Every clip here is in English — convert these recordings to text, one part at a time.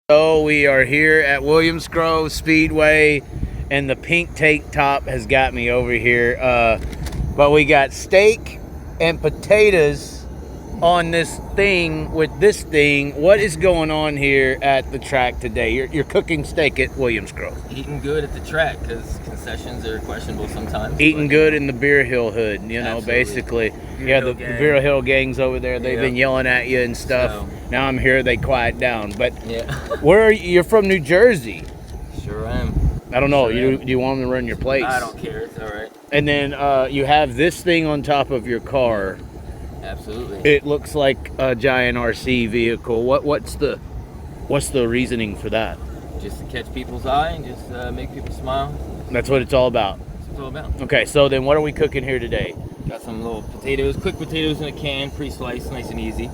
So we are here at Williams Grove Speedway, and the pink tank top has got me over here. But we got steak and potatoes on this thing with this thing. What is going on here at the track today? You're cooking steak at Williams Grove. Eating good at the track because concessions are questionable sometimes. Eating good in the Beer Hill hood, you know, Absolutely. Basically. Beer The Hill Beer Hill gang's over there. They've Yeah. been yelling at you and stuff. So- Now I'm here, they quiet down. But Yeah. where are you? You're from New Jersey. Sure am. I don't know. Sure Do you want them to run your plates? I don't care. It's all right. And then you have this thing on top of your car. Absolutely. It looks like a giant RC vehicle. What's the reasoning for that? Just to catch people's eye and just make people smile. That's what it's all about. That's what it's all about. Okay, so then what are we cooking here today? Got some little potatoes, quick potatoes in a can, pre-sliced, nice and easy.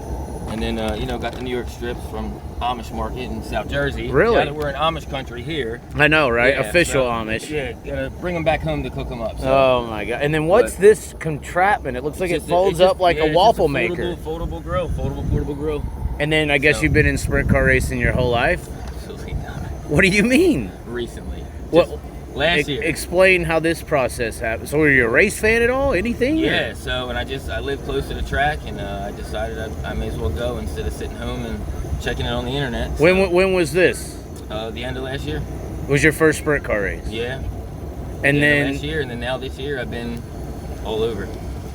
And then, got the New York strips from Amish Market in South Jersey. Really? Now that we're in Amish country here. I know, right? Yeah, Official so, Amish. Yeah, gotta bring them back home to cook them up. So. Oh my god! And then what's this contrapment? It looks like it It's folds just- up like yeah, a it's waffle just maker. Foldable grill, foldable portable grill. And then I guess So- you've been in sprint car racing your whole life. Absolutely not. What do you mean? Recently. What? Just last year. Explain how this process happened. So, were you a race fan at all? Anything? Yeah, or? so, and I live close to the track, and I decided I may as well go instead of sitting home and checking it on the internet. So, When was this? the end of last year. Was your first sprint car race? Yeah. And the end of then last year, and then now this year, I've been all over.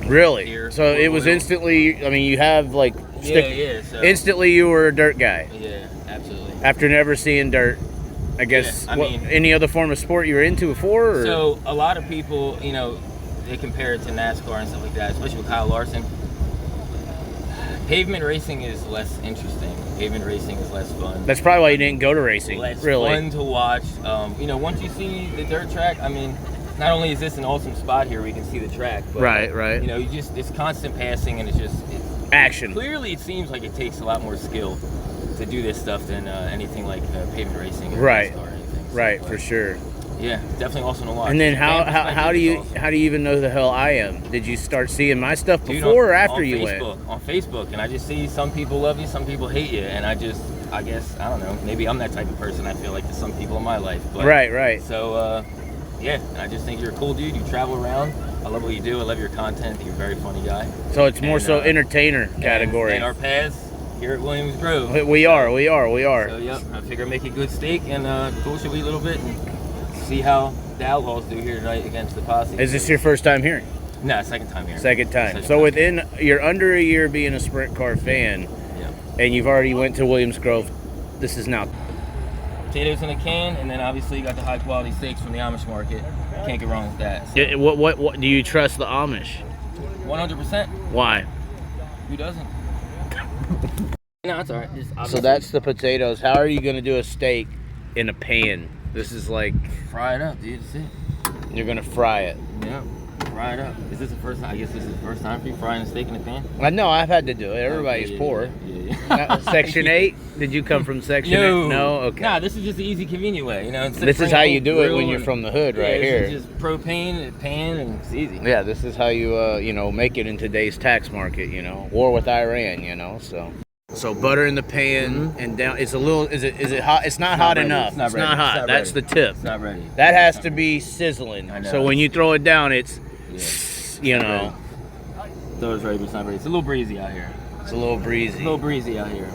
really? Here, So it was Royal. instantly. I mean, you have like Yeah. So, instantly you were a dirt guy yeah, absolutely. after never seeing dirt. I guess. Yeah, I mean- any other form of sport you were into before? Or? So a lot of people, they compare it to NASCAR and stuff like that, especially with Kyle Larson. Pavement racing is less interesting. Pavement racing is less fun. That's probably why you didn't go to racing. Less really. fun to watch. Once you see the dirt track, I mean, not only is this an awesome spot here where you can see the track, but Right. it's constant passing, and it's Action. clearly it seems like it takes a lot more skill to do this stuff than anything like pavement racing or Right. NASCAR or anything. So, Right, but, for sure. Yeah, definitely awesome to watch. And then The how fan do you perspective is awesome. how do you even know who the hell I am? Did you start seeing my stuff Dude, before or on after you went? Facebook, on Facebook, and I just see some people love you, some people hate you, and I guess, I don't know, maybe I'm that type of person, I feel like, to some people in my life. But, Right. So, yeah, I just think you're a cool dude, you travel around, I love what you do, I love your content, you're a very funny guy. So it's more And, so entertainer category. And our paths here at Williams Grove. We are. So, yep, I figure make a good steak and bullshit a little bit and see how the Outlaws do here tonight against the Posse. Is this your first time here? No, second time here. Second time. Second So time. within you're under a year being a sprint car fan, Yeah. and you've already went to Williams Grove. This is now. Potatoes in a can, and then obviously you got the high quality steaks from the Amish market. Can't get wrong with that. So, Yeah, what do you trust the Amish? 100%. Why? Who doesn't? No, it's alright. So that's the potatoes. How are you going to do a steak in a pan? This is like Fry it up, dude. That's it. you're going to fry it. Yeah. Fry it up. Is this the first time? I guess this is the first time for you frying a steak in a pan? I know I've had to do it. Everybody's Okay, yeah, poor. Yeah. Section 8? Did you come from Section 8? No? Okay. Nah, this is just the easy, convenient way. Instead This of is how bringing you a do it grill when you're and- from the hood right this here. is just propane, pan, and it's easy. Yeah, this is how you make it in today's tax market, war with Iran, so butter in the pan and down. It's a little. Is it hot? It's not hot ready. enough. It's not ready. not hot. It's not That's ready. the tip. It's not ready. That has to be sizzling. I know. So when you throw it down, it's Yeah. Throw it's ready, but it's not ready. It's a little breezy out here. it's a little It's a breezy. little breezy out here.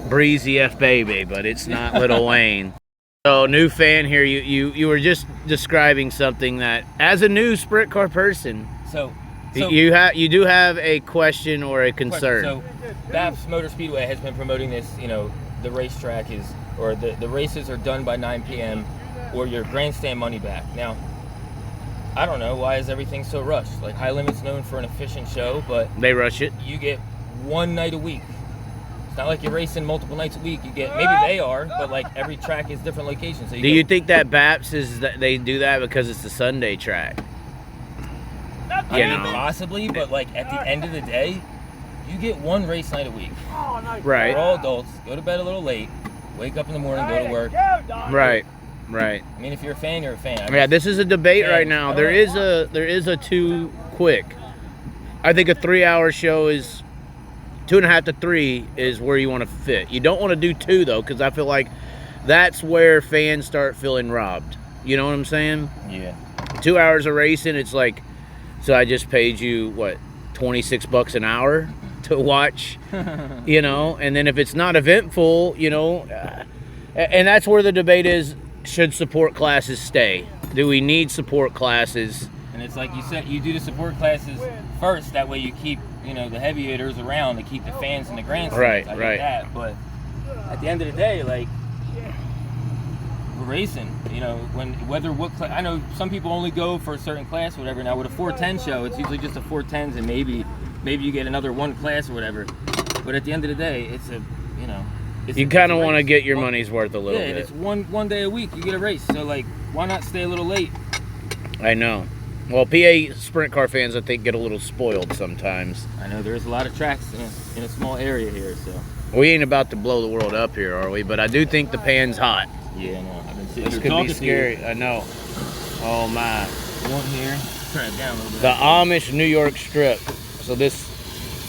Breezy F baby, but it's not Lil Wayne. So new fan here. You were just describing something that as a new sprint car person, So you do have a question or a concern. So, Babs Motor Speedway has been promoting this. The racetrack is, or the races are done by 9 p.m. or your grandstand money back. Now, I don't know why is everything so rushed. Like High Limit's known for an efficient show, but They rush it. you get one night a week. It's not like you're racing multiple nights a week. You get maybe they are, but like every track is different locations. So Do you think that BAPS is that they do that because it's the Sunday track? I mean, possibly, but like at the end of the day, you get one race night a week. Right. We're all adults. Go to bed a little late. Wake up in the morning. Go to work. Right. I mean, if you're a fan, you're a fan. Yeah, this is a debate Yeah. right now. There is a too quick. I think a 3-hour show is 2.5 to 3 is where you want to fit. You don't want to do 2 though, because I feel like that's where fans start feeling robbed. You know what I'm saying? Yeah. 2 hours of racing, it's like, so I just paid you what, $26 an hour to watch, you know? And then if it's not eventful, you know, and that's where the debate is: should support classes stay? Do we need support classes? And it's like you said, you do the support classes first. That way you keep, you know, the heavy hitters around to keep the fans in the grandstands. Right, I get right. that, but at the end of the day, like, we're racing. You know, I know some people only go for a certain class or whatever. Now with a 410 show, it's usually just a 410s, and maybe you get another one class or whatever. But at the end of the day, it's a, you know, You kind of want to get your money's worth a little bit. Yeah, it's one day a week you get a race. So like, why not stay a little late? I know. Well, PA sprint car fans, I think, get a little spoiled sometimes. I know there's a lot of tracks in a small area here, so. We ain't about to blow the world up here, are we? But I do think the pan's hot. Yeah, no. I've been sitting This here could talking be to scary. I know. Oh my. One here. Turn it down a little bit. The Amish New York strip. So this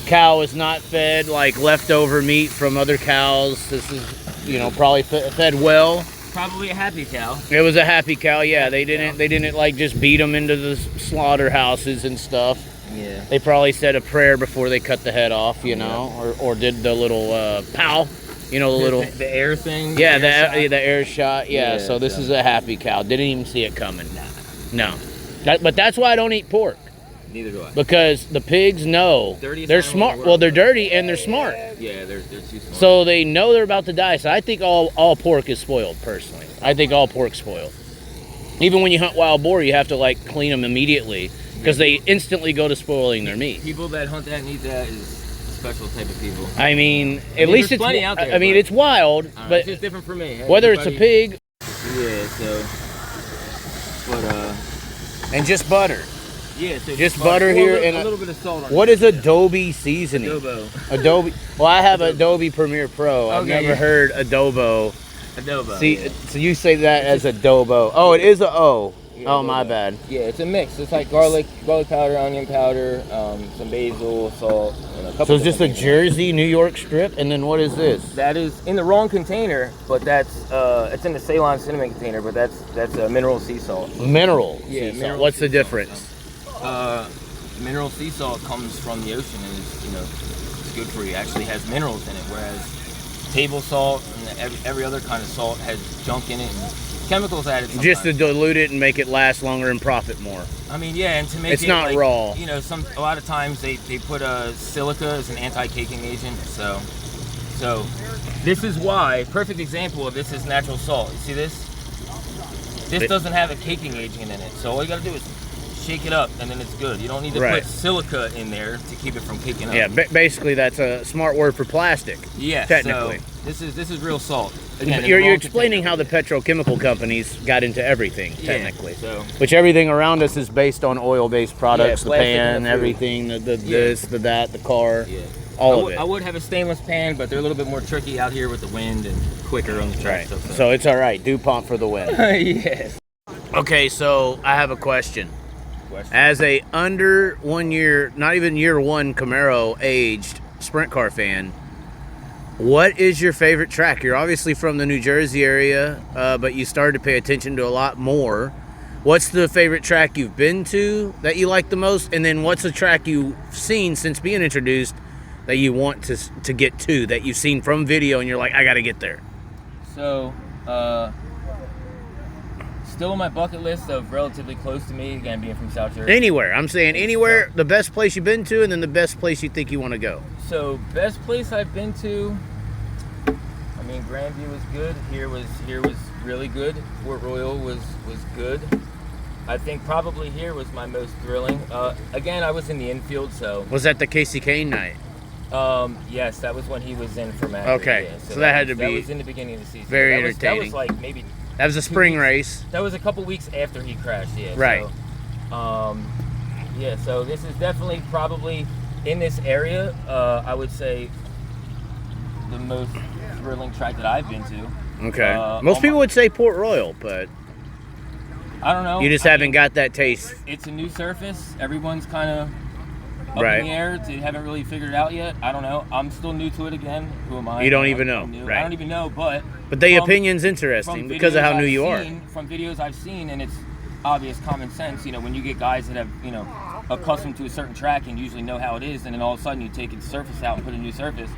cow is not fed like leftover meat from other cows. This is, you know, probably fed well. Probably a happy cow. It was a happy cow. Yeah, they didn't like just beat them into the slaughterhouses and stuff. Yeah. They probably said a prayer before they cut the head off, you know, or did the little pow, you know, the little the air thing. Yeah, the air shot. Yeah. So this so. is a happy cow. Didn't even see it coming. No. But that's why I don't eat pork. Neither do I. Because the pigs know they're smart. Well, they're dirty and they're smart. Yeah, they're too smart. So they know they're about to die. So I think all pork is spoiled, personally. I think all pork's spoiled. Even when you hunt wild boar, you have to like clean them immediately because they instantly go to spoiling their meat. People that hunt that and eat that is a special type of people. I mean, at least it's plenty out there. I mean, it's wild, but it's just different for me. Whether it's a pig, yeah. So, but and just butter. Yeah, so just butter here and a little bit of salt on it. What is Adobe seasoning? Adobo. Well, I have Adobe Premiere Pro. I've never heard adobo. See, yeah. so you say that as adobo. Oh, it is a O. Yeah, oh, my bad. Yeah, it's a mix. It's like garlic powder, onion powder, some basil, salt, and a couple. So it's just a Jersey, New York strip, and then what is this? That is in the wrong container, but that's it's in the Ceylon cinnamon container, but that's a mineral sea salt. Mineral. Yeah. Sea salt. What's the difference? Mineral sea salt comes from the ocean and is, you know, it's good for you. It actually has minerals in it, whereas table salt and every other kind of salt has junk in it and chemicals added sometimes. Just to dilute it and make it last longer and profit more. I mean, yeah, and to make it's not like, raw. You know, a lot of times they put silica as an anti-caking agent. So this is why, perfect example of this is natural salt. You see this? This doesn't have a caking agent in it. So all you gotta do is shake it up and then it's good. You don't need to put silica in there to keep it from kicking up. Yeah, basically that's a smart word for plastic. Yeah, technically. So this is real salt. Again, you're explaining how the petrochemical companies got into everything, technically. So. Which everything around us is based on oil-based products, the pan, and everything, the this, the that, the car, all of it. I would have a stainless pan, but they're a little bit more tricky out here with the wind and quicker on the track. So it's all right. DuPont for the win. Yes. Okay, so I have a question. As a under 1 year, not even year one Camaro aged sprint car fan, what is your favorite track? You're obviously from the New Jersey area, but you started to pay attention to a lot more. What's the favorite track you've been to that you like the most? And then what's a track you've seen since being introduced that you want to get to, that you've seen from video and you're like, I got to get there? So, still on my bucket list of relatively close to me, again, being from South Jersey. Anywhere. I'm saying anywhere, the best place you've been to, and then the best place you think you want to go. So, best place I've been to, I mean, Grandview was good. Here was really good. Port Royal was good. I think probably here was my most thrilling. Again, I was in the infield, so. Was that the Casey Kane night? Yes, that was when he was in for Maverick. Okay, yeah. So that had to be. That was in the beginning of the season. Very entertaining. That was like maybe. That was a spring race. That was a couple weeks after he crashed, yeah. Right. So, yeah, so this is definitely probably in this area, I would say the most thrilling track that I've been to. Okay. Most people would say Port Royal, but I don't know. You just haven't got that taste. It's a new surface. Everyone's kind of up in the air. They haven't really figured it out yet. I don't know. I'm still new to it again. Who am I? You don't even know, I right? don't even know, but the opinion's interesting because of how new you are. From videos I've seen, and it's obvious common sense. You know, when you get guys that have, you know, accustomed to a certain track and usually know how it is, and then all of a sudden you take its surface out and put a new surface.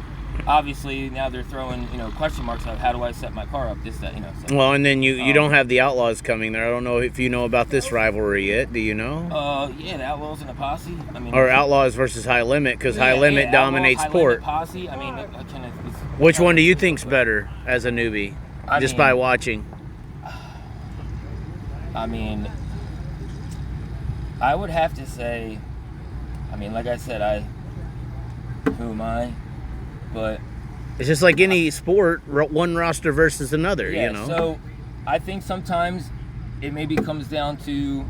Obviously, now they're throwing, you know, question marks of how do I set my car up, this, that, you know. So, well, and then you don't have the Outlaws coming there. I don't know if you know about this rivalry yet. Do you know? Yeah, the Outlaws and the Posse. I mean, or Outlaws versus High Limit, because High Limit dominates Port. Posse. I mean, which one do you think's better as a newbie, by watching? I mean, I would have to say, I mean, like I said, who am I? But it's just like any sport, one roster versus another, yeah, you know? So I think sometimes it maybe comes down to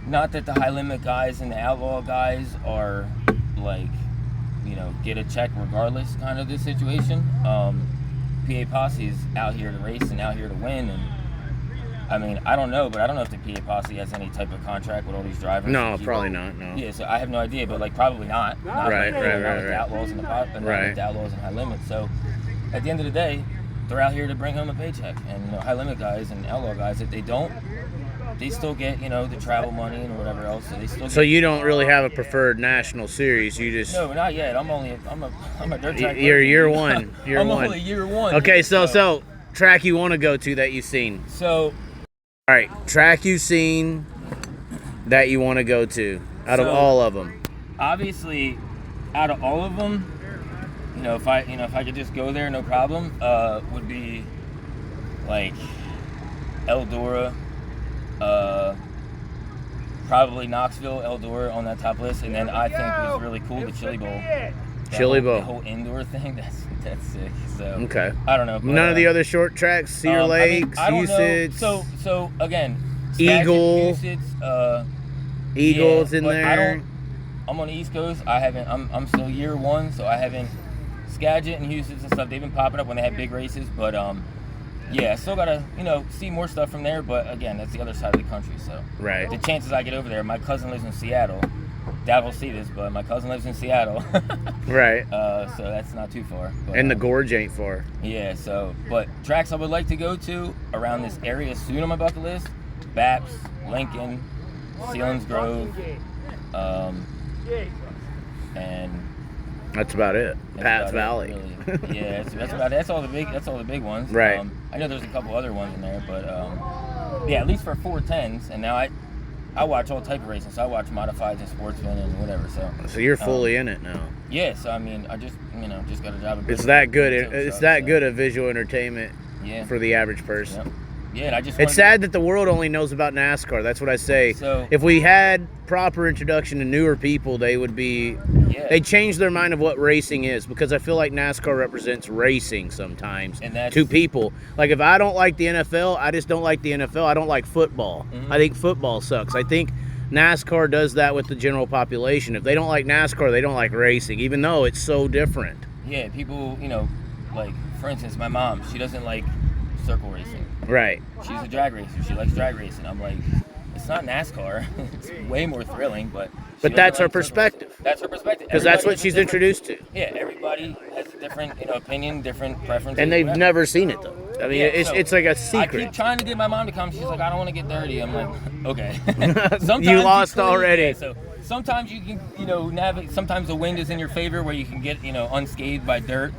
not that the High Limit guys and the Outlaw guys are like, you know, get a check regardless kind of this situation. PA Posse is out here to race and out here to win, and I mean, I don't know, but I don't know if the PA Posse has any type of contract with all these drivers. No, probably not. No. Yeah, so I have no idea, but like probably not. Right. The Outlaws and the Outlaws and High Limit. So at the end of the day, they're out here to bring home a paycheck, and you know, High Limit guys and Outlaw guys, if they don't, they still get, you know, the travel money and whatever else. So they still. So you don't really have a preferred national series. You just no, not yet. I'm a dirt track. You're year one. I'm only year one. Okay, so track you want to go to that you've seen. So. All right, track you've seen that you want to go to out of all of them. Obviously, out of all of them, you know, if I could just go there, no problem. Would be like Eldora, probably Knoxville, Eldora on that top list, and then I think was really cool the Chili Bowl. The whole indoor thing, that's sick. So okay, I don't know. But, none of the other short tracks, Cedar Lakes, Usage. So again, Eagle's in I'm there. on the East Coast. I'm still year one, so I haven't Skagit and Houston and stuff. They've been popping up when they have big races, but yeah, I still gotta, you know, see more stuff from there. But again, that's the other side of the country, so right. The chances I get over there, my cousin lives in Seattle. Dad will see this, but my cousin lives in Seattle. Right. So that's not too far. But, and the gorge ain't far. Yeah, so, but tracks I would like to go to around this area soon on my bucket list, Baps, Lincoln, Sealands Grove, and that's about it. Pat's Valley. Really. Yeah, that's about it. That's all the big ones. Right. I know there's a couple other ones in there, but yeah, at least for 410s, and now I watch all type of racing, so I watch modifieds and sportsmen and whatever. So you're fully in it now. Yeah, so I mean, I just got a job. It's that good. It's that good of visual entertainment. Yeah. For the average person. Yep. Yeah, and I just. It's sad that the world only knows about NASCAR. That's what I say. So if we had proper introduction to newer people, they would be. Yeah. They change their mind of what racing is, because I feel like NASCAR represents racing sometimes to people. Like if I don't like the NFL, I just don't like the NFL. I don't like football. Mm-hmm. I think football sucks. I think NASCAR does that with the general population. If they don't like NASCAR, they don't like racing, even though it's so different. Yeah, people, you know, like for instance, my mom, she doesn't like circle racing. Right. She's a drag racer. She likes drag racing. I'm like, it's not NASCAR. It's way more thrilling, but that's her perspective. That's her perspective. Because that's what she's introduced to. Yeah, everybody has a different, opinion, different preferences. And they've never seen it though. I mean, it's like a secret. I keep trying to get my mom to come. She's like, I don't want to get dirty. I'm like, okay. You lost already. Yeah, so sometimes you can, navigate. Sometimes the wind is in your favor where you can get, unscathed by dirt.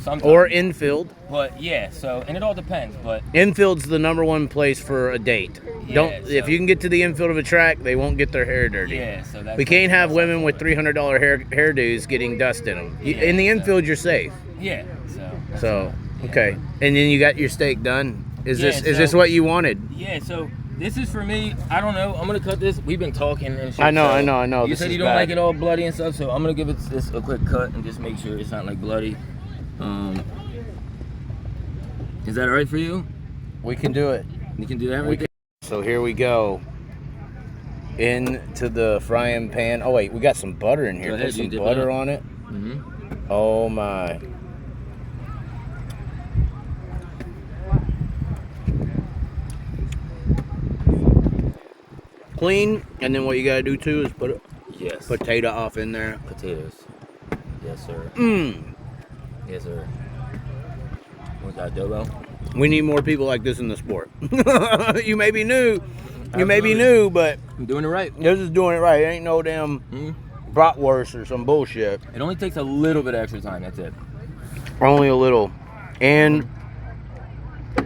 Sometimes. Or infield. But yeah, and it all depends. But infield's the number one place for a date. Yeah, if you can get to the infield of a track, they won't get their hair dirty. Yeah, so that's. We can't have women with $300 hairdos getting dust in them. Yeah, in the infield, you're safe. Yeah. So okay, and then you got your steak done. Is this what you wanted? Yeah. So this is for me. I don't know. I'm gonna cut this. We've been talking and shit. I know. You said you don't like it all bloody and stuff, so I'm gonna give this a quick cut and just make sure it's not like bloody. Is that all right for you? We can do it. You can do that right there. So here we go. Into the frying pan. Oh wait, we got some butter in here. Go ahead, Put some butter on it. Mm-hmm. Oh my. Clean, and then what you gotta do too is put it. Yes. Potato off in there. Potatoes. Yes, sir. Yes, sir. What's that, adobo? We need more people like this in the sport. You may be new. You may be new, but I'm doing it right. this is doing it right. It ain't no damn bratwurst or some bullshit. It only takes a little bit of extra time. That's it. Only a little. And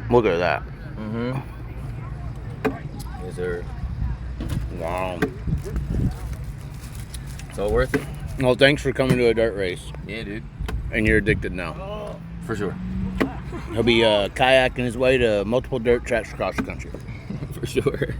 look at that. Yes, sir. Wow. It's all worth it. Well, thanks for coming to a dirt race. Yeah, dude. And you're addicted now. For sure. He'll be kayaking his way to multiple dirt tracks across the country. For sure.